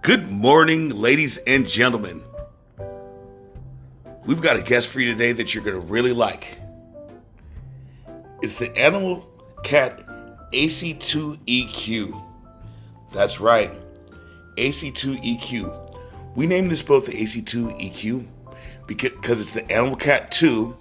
Good morning, ladies and gentlemen. We've got a guest for you today that you're going to really like. It's the Animal Cat AC2EQ. That's right, AC2EQ. We named this boat the AC2EQ because it's the Animal Cat 2,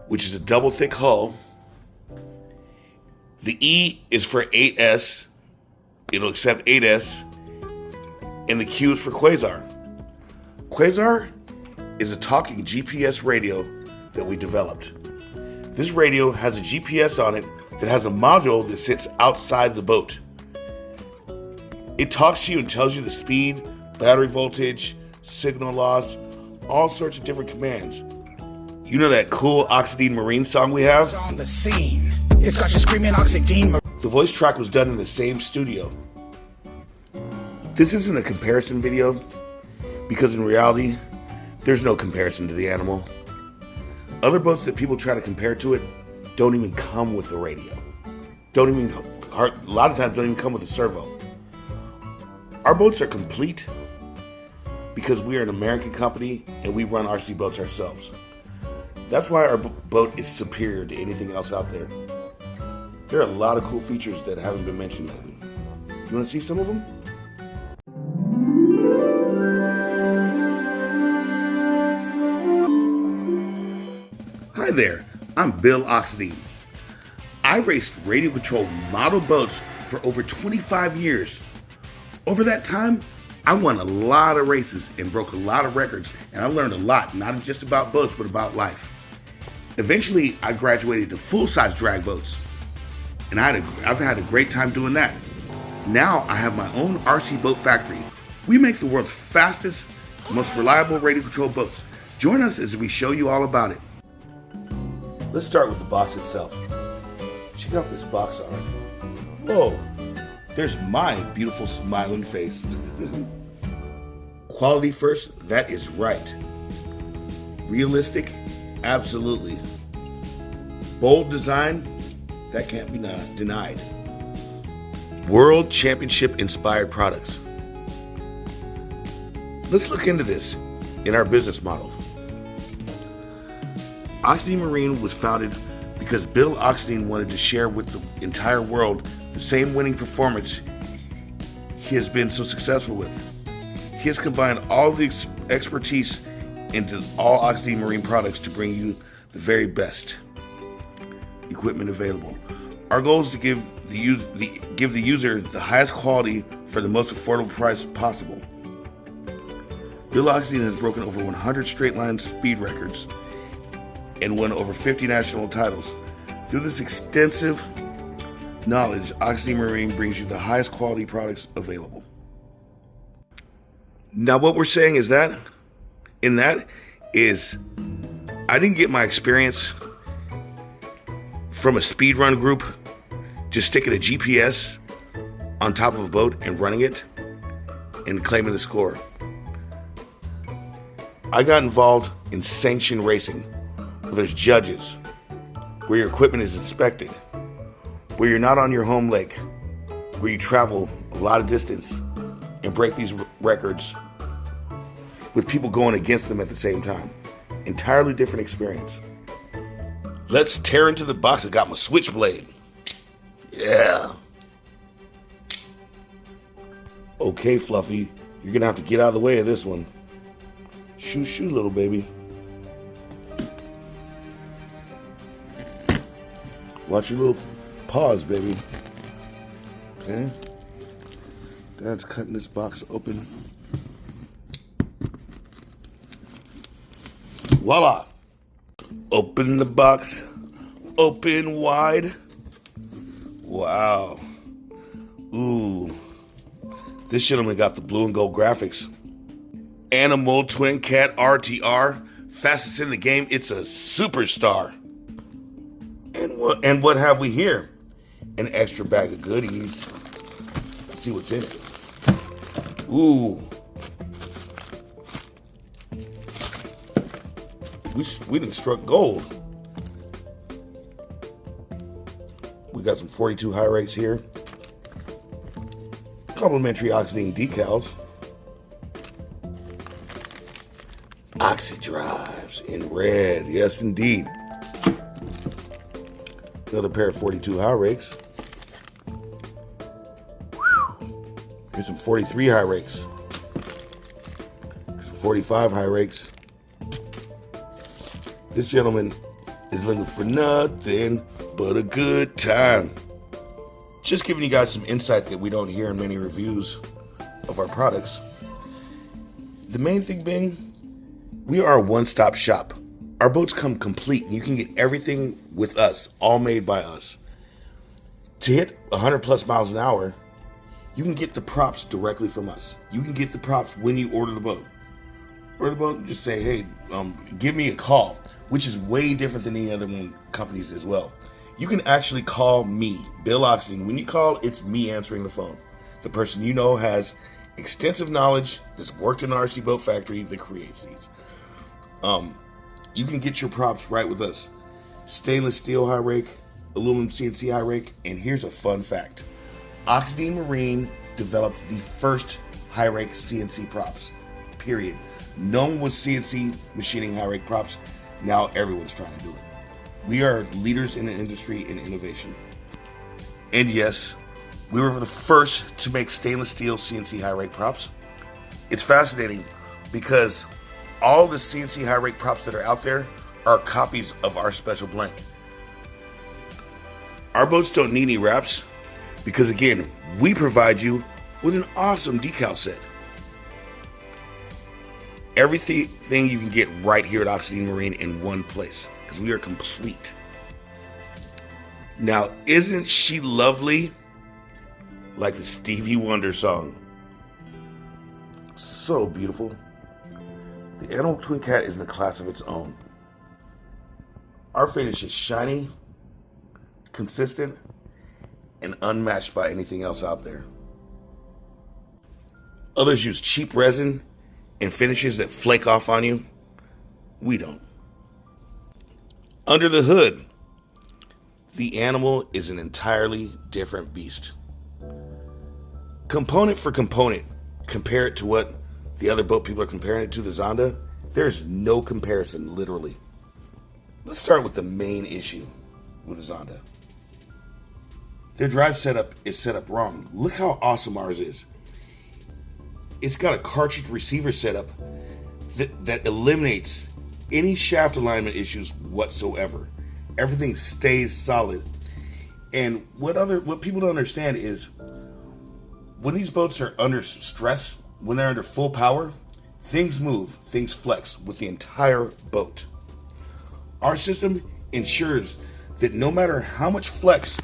which is a double thick hull. The E is for 8S. It'll accept 8S. And the Q is for Quasar. Quasar is a talking GPS radio that we developed. This radio has a GPS on it that has a module that sits outside the boat. It talks to you and tells you the speed, battery voltage, signal loss, all sorts of different commands. You know that cool Oxidean Marine song we have? On the scene, it's got you screaming Oxidean Marine. The voice track was done in the same studio. This isn't a comparison video because in reality, there's no comparison to the animal. Other boats that people try to compare to it don't even come with a radio. A lot of times don't even come with a servo. Our boats are complete because we are an American company and we run RC boats ourselves. That's why our boat is superior to anything else out there. There are a lot of cool features that haven't been mentioned lately. You want to see some of them? Hi there, I'm Bill Oxidean. I raced radio controlled model boats for over 25 years. Over that time, I won a lot of races and broke a lot of records, and I learned a lot, not just about boats, but about life. Eventually, I graduated to full-size drag boats, and I've had a great time doing that. Now, I have my own RC boat factory. We make the world's fastest, most reliable radio-controlled boats. Join us as we show you all about it. Let's start with the box itself. Check out this box art. Whoa, there's my beautiful smiling face. Quality first, that is right. Realistic, absolutely. Bold design, that can't be denied. World Championship inspired products. Let's look into this in our business model. Oxidean Marine was founded because Bill Oxidean wanted to share with the entire world the same winning performance he has been so successful with. He has combined all the expertise into all Oxidean Marine products to bring you the very best equipment available. Our goal is to give the user the highest quality for the most affordable price possible. Bill Oxidean has broken over 100 straight line speed records and won over 50 national titles. Through this extensive knowledge, Oxidean Marine brings you the highest quality products available. Now what we're saying is that, I didn't get my experience from a speed run group just sticking a GPS on top of a boat and running it and claiming the score. I got involved in sanctioned racing, where there's judges, where your equipment is inspected, where you're not on your home lake, where you travel a lot of distance and break these records with people going against them at the same time. Entirely different experience. Let's tear into the box. I got my switchblade. Yeah. Okay, Fluffy, you're gonna have to get out of the way of this one. Shoo, shoo, little baby. Watch your little paws, baby. Okay. Dad's cutting this box open. Voila! Open the box. Open wide. Wow. Ooh. This gentleman got the blue and gold graphics. Animal Twin Cat RTR. Fastest in the game. It's a superstar. And what have we here? An extra bag of goodies. Let's see what's in it. Ooh. We done struck gold. We got some 42 high rates here. Complimentary Oxidean decals. Oxy drives in red. Yes, indeed. Another pair of 42 high rakes. Here's some 43 high rakes. Here's some 45 high rakes. This gentleman is looking for nothing but a good time. Just giving you guys some insight that we don't hear in many reviews of our products. The main thing being, we are a one-stop shop. Our boats come complete. You can get everything with us, all made by us. To hit 100 plus miles an hour, you can get the props directly from us. You can get the props when you order the boat. Order the boat and just say, hey, give me a call, which is way different than any other companies as well. You can actually call me, Bill Oxidean. When you call, it's me answering the phone. The person you know has extensive knowledge, that's worked in an RC boat factory that creates these. You can get your props right with us. Stainless steel high rake, aluminum CNC high rake, and here's a fun fact. Oxidean Marine developed the first high rake CNC props, period. No one was CNC machining high rake props. Now everyone's trying to do it. We are leaders in the industry in innovation. And yes, we were the first to make stainless steel CNC high rake props. It's fascinating because all the CNC high rake props that are out there are copies of our special blank. Our boats don't need any wraps because, again, we provide you with an awesome decal set. Everything you can get right here at Oxidean Marine in one place because we are complete. Now, isn't she lovely? Like the Stevie Wonder song. So beautiful. The Animal Twin Cat is in a class of its own. Our finish is shiny, consistent, and unmatched by anything else out there. Others use cheap resin and finishes that flake off on you. We don't. Under the hood, the animal is an entirely different beast. Component for component, compare it to what the other boat people are comparing it to, the Zonda. There's no comparison, literally. Let's start with the main issue with the Zonda. Their drive setup is set up wrong. Look how awesome ours is. It's got a cartridge receiver setup that eliminates any shaft alignment issues whatsoever. Everything stays solid. And what people don't understand is when these boats are under stress, when they're under full power, things move, things flex with the entire boat. Our system ensures that no matter how much flex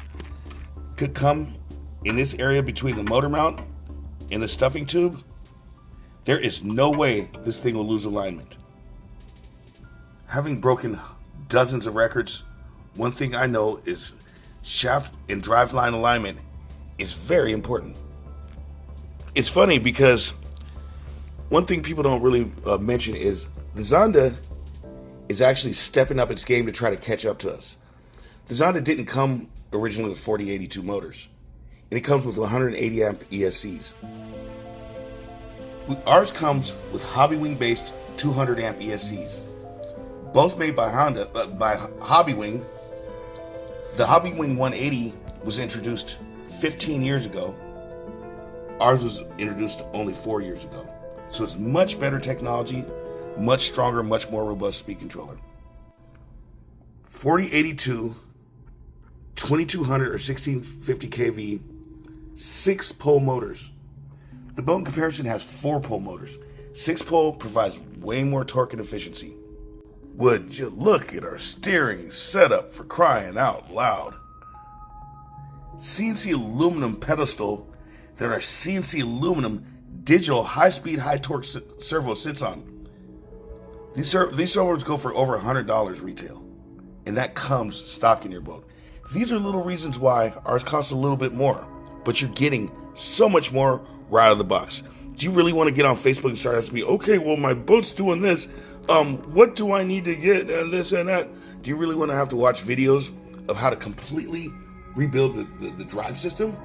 could come in this area between the motor mount and the stuffing tube, there is no way this thing will lose alignment. Having broken dozens of records, one thing I know is shaft and driveline alignment is very important. It's funny because one thing people don't really mention is the Zonda is actually stepping up its game to try to catch up to us. The Zonda didn't come originally with 4082 motors, and it comes with 180 amp ESCs. Ours comes with Hobbywing based 200 amp ESCs, both made by Hobbywing. The Hobbywing 180 was introduced 15 years ago. Ours was introduced only 4 years ago. So it's much better technology, much stronger, much more robust speed controller. 4082, 2200 or 1650 kV, 6-pole motors. The boat in comparison has 4-pole motors. 6-pole provides way more torque and efficiency. Would you look at our steering setup, for crying out loud? CNC aluminum pedestal that our CNC aluminum digital high-speed, high-torque servo sits on. These servos go for over $100 retail, and that comes stock in your boat. These are little reasons why ours costs a little bit more, but you're getting so much more right out of the box. Do you really want to get on Facebook and start asking me, okay, well, my boat's doing this, what do I need to get, and this and that? Do you really want to have to watch videos of how to completely rebuild the drive system?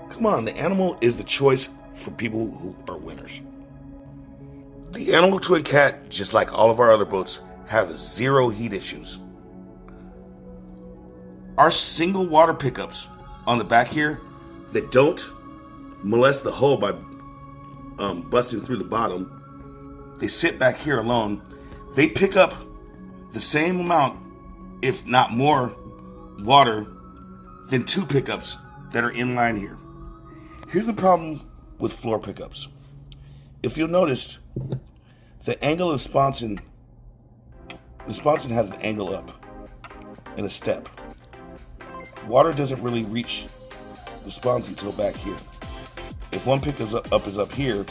Come on, the Animal is the choice for people who are winners. The Animal Twin Cat, just like all of our other boats, have zero heat issues. Our single water pickups on the back here that don't molest the hull by busting through the bottom, they sit back here alone. They pick up the same amount, if not more, water than two pickups that are in line here. Here's the problem with floor pickups. If you'll notice, the angle of the sponson has an angle up and a step. Water doesn't really reach the sponson until back here. If one pickup is up here,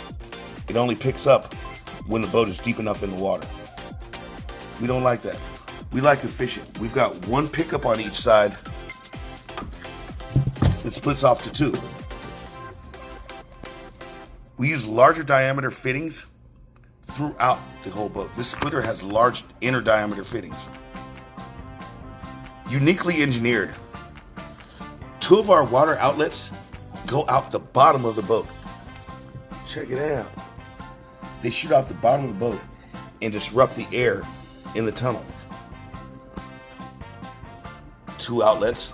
it only picks up when the boat is deep enough in the water. We don't like that. We like efficient. We've got one pickup on each side that splits off to two. We use larger diameter fittings throughout the whole boat. This splitter has large inner diameter fittings. Uniquely engineered. Two of our water outlets go out the bottom of the boat. Check it out. They shoot out the bottom of the boat and disrupt the air in the tunnel. Two outlets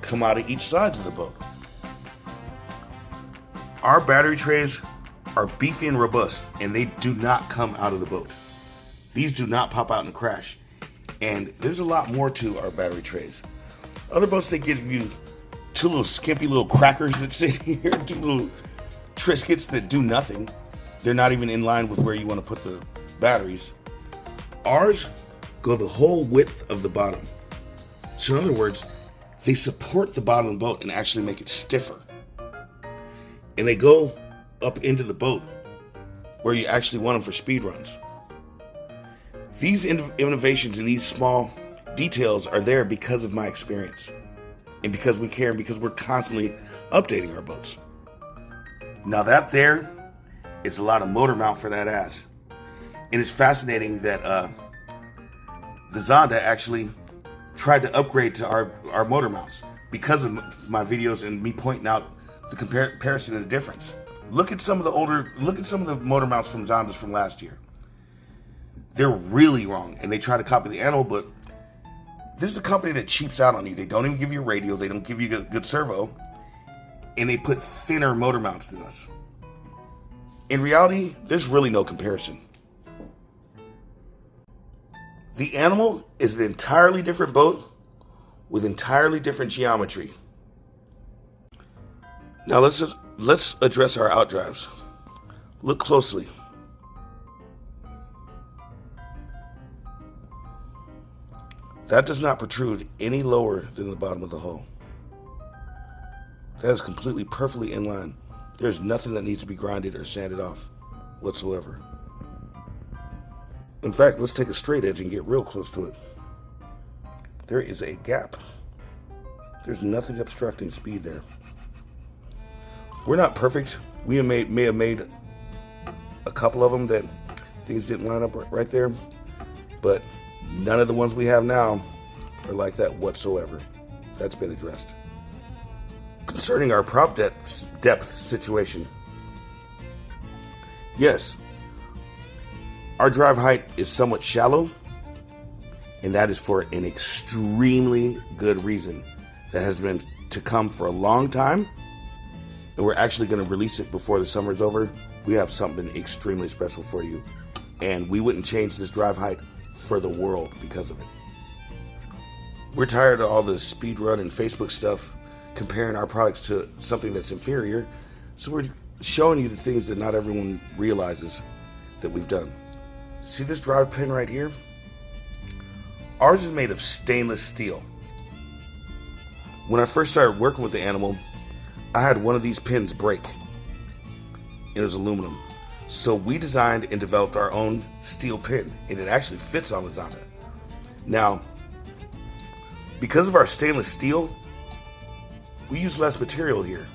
come out of each side of the boat. Our battery trays are beefy and robust, and they do not come out of the boat. These do not pop out and crash. And there's a lot more to our battery trays. Other boats, they give you two little skimpy little crackers that sit here, two little Triscuits that do nothing. They're not even in line with where you want to put the batteries. Ours go the whole width of the bottom. So in other words, they support the bottom of the boat and actually make it stiffer. And they go up into the boat where you actually want them for speed runs. These innovations and these small details are there because of my experience and because we care and because we're constantly updating our boats. Now that there is a lot of motor mount for that ass. And it's fascinating that the Zonda actually tried to upgrade to our motor mounts because of my videos and me pointing out the comparison and the difference. Look at some of the motor mounts from Zondas from last year. They're really wrong, and they try to copy the Animal, but this is a company that cheaps out on you. They don't even give you a radio, they don't give you good servo, and they put thinner motor mounts than us. In reality, there's really no comparison. The Animal is an entirely different boat with entirely different geometry. Now let's address our outdrives. Look closely. That does not protrude any lower than the bottom of the hull. That is completely perfectly in line. There's nothing that needs to be grinded or sanded off whatsoever. In fact, let's take a straight edge and get real close to it. There is a gap. There's nothing obstructing speed there. We're not perfect. We may have made a couple of them that things didn't line up right there, but none of the ones we have now are like that whatsoever. That's been addressed. Concerning our prop depth situation, yes, our drive height is somewhat shallow, and that is for an extremely good reason that has been to come for a long time, and we're actually going to release it before the summer's over. We have something extremely special for you, and we wouldn't change this drive height for the world because of it. We're tired of all the speed run and Facebook stuff comparing our products to something that's inferior, so we're showing you the things that not everyone realizes that we've done. See this drive pin right here? Ours is made of stainless steel. When I first started working with the Animal, I had one of these pins break. It was aluminum. So we designed and developed our own steel pin, and it actually fits on the Zonda. Now, because of our stainless steel, we use less material here.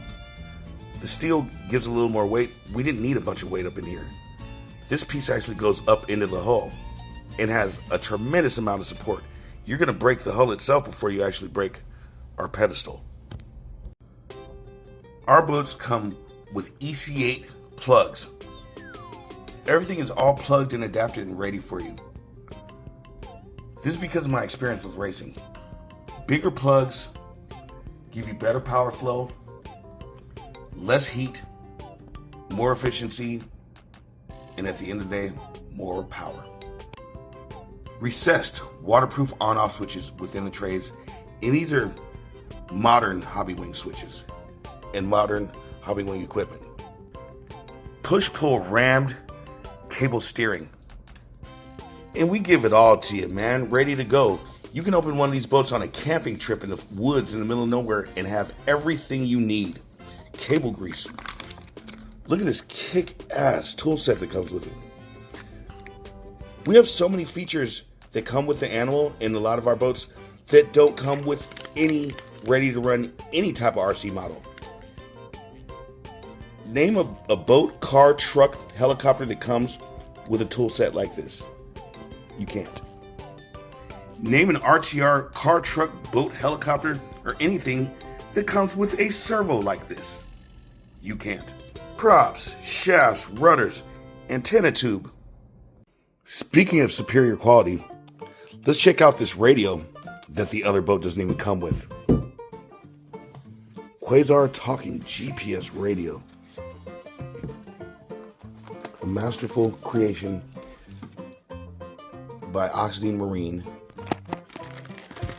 The steel gives a little more weight. We didn't need a bunch of weight up in here. This piece actually goes up into the hull and has a tremendous amount of support. You're going to break the hull itself before you actually break our pedestal. Our boats come with EC8 plugs. Everything is all plugged and adapted and ready for you. This is because of my experience with racing. Bigger plugs give you better power flow, less heat, more efficiency, and at the end of the day, more power. Recessed waterproof on-off switches within the trays, and these are modern hobby wing switches and modern hobby wing equipment. Push-pull rammed cable steering. And we give it all to you, man. Ready to go. You can open one of these boats on a camping trip in the woods in the middle of nowhere and have everything you need. Cable grease. Look at this kick-ass tool set that comes with it. We have so many features that come with the animal in a lot of our boats that don't come with any ready-to-run any type of RC model. Name a boat, car, truck, helicopter that comes with a tool set like this. You can't. Name an RTR, car, truck, boat, helicopter, or anything that comes with a servo like this. You can't. Props, shafts, rudders, antenna tube. Speaking of superior quality, let's check out this radio that the other boat doesn't even come with. Quasar talking GPS radio. A masterful creation by Oxidean Marine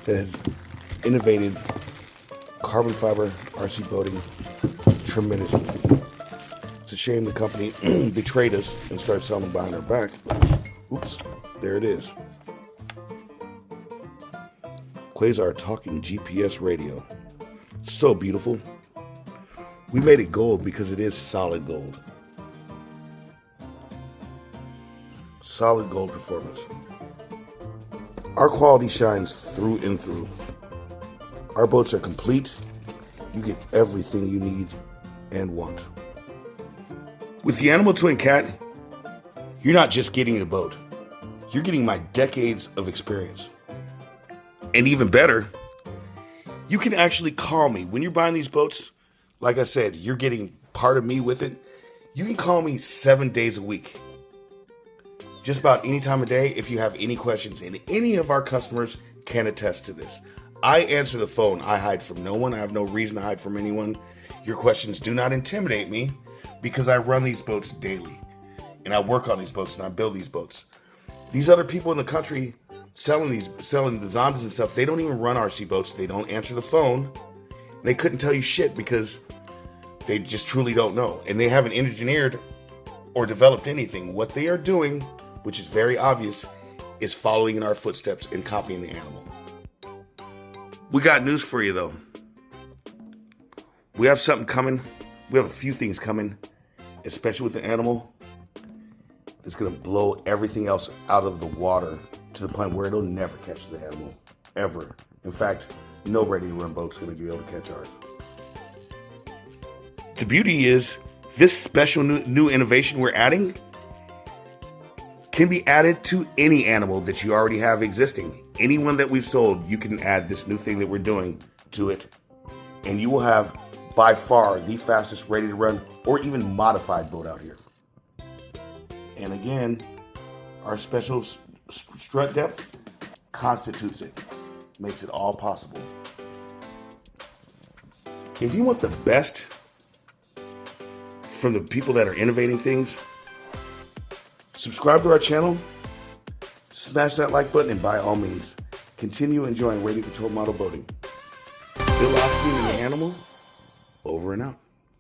that has innovated carbon fiber RC boating tremendously. It's a shame the company betrayed us and started selling behind our back. Oops, there it is. Quasar talking GPS radio. So beautiful. We made it gold because it is solid gold. Solid gold performance. Our quality shines through and through. Our boats are complete. You get everything you need and want. With the Animal Twin Cat, you're not just getting a boat. You're getting my decades of experience. And even better, you can actually call me. When you're buying these boats, like I said, you're getting part of me with it. You can call me 7 days a week. Just about any time of day if you have any questions. And any of our customers can attest to this. I answer the phone. I hide from no one. I have no reason to hide from anyone. Your questions do not intimidate me because I run these boats daily. And I work on these boats and I build these boats. These other people in the country selling the Zondas and stuff, they don't even run RC boats. They don't answer the phone. They couldn't tell you shit because they just truly don't know. And they haven't engineered or developed anything. What they are doing, which is very obvious, is following in our footsteps and copying the animal. We got news for you though. We have something coming. We have a few things coming, especially with the animal. It's going to blow everything else out of the water to the point where it'll never catch the animal, ever. In fact, no ready-to-run boat's going to be able to catch ours. The beauty is, this special new innovation we're adding can be added to any animal that you already have existing. Anyone that we've sold, you can add this new thing that we're doing to it, and you will have by far the fastest ready-to-run or even modified boat out here. And again, our special strut depth constitutes it, makes it all possible. If you want the best from the people that are innovating things, subscribe to our channel, smash that like button, and by all means, continue enjoying radio control model boating. Bill Oxidean and the Animal, over and out.